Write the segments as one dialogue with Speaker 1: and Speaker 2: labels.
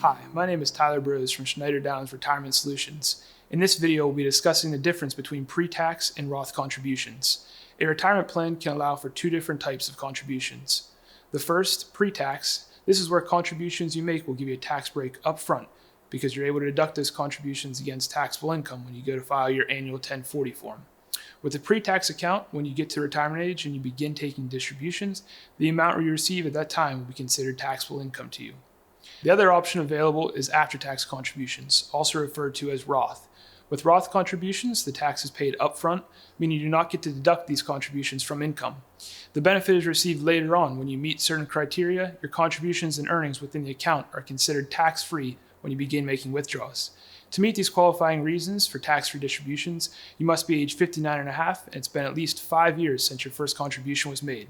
Speaker 1: Hi, my name is Tyler Brose from Schneider Retirement Solutions. In this video, we'll be discussing the difference between pre-tax and Roth contributions. A retirement plan can allow for two different types of contributions. The first, pre-tax, this is where contributions you make will give you a tax break up front because you're able to deduct those contributions against taxable income when you go to file your annual 1040 form. With a pre-tax account, when you get to retirement age and you begin taking distributions, the amount you receive at that time will be considered taxable income to you. The other option available is after-tax contributions, also referred to as Roth. With Roth contributions, the tax is paid upfront, meaning you do not get to deduct these contributions from income. The benefit is received later on when you meet certain criteria. Your contributions and earnings within the account are considered tax-free when you begin making withdrawals. To meet these qualifying reasons for tax-free distributions, you must be age 59 and a half, and it's been at least 5 years since your first contribution was made.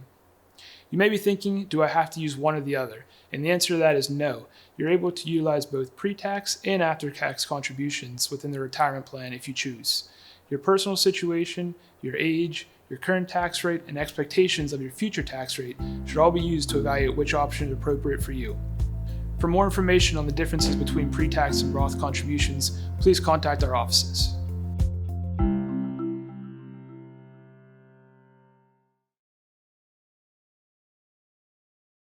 Speaker 1: You may be thinking, do I have to use one or the other? And the answer to that is no. You're able to utilize both pre-tax and after-tax contributions within the retirement plan if you choose. Your personal situation, your age, your current tax rate, and expectations of your future tax rate should all be used to evaluate which option is appropriate for you. For more information on the differences between pre-tax and Roth contributions, please contact our offices.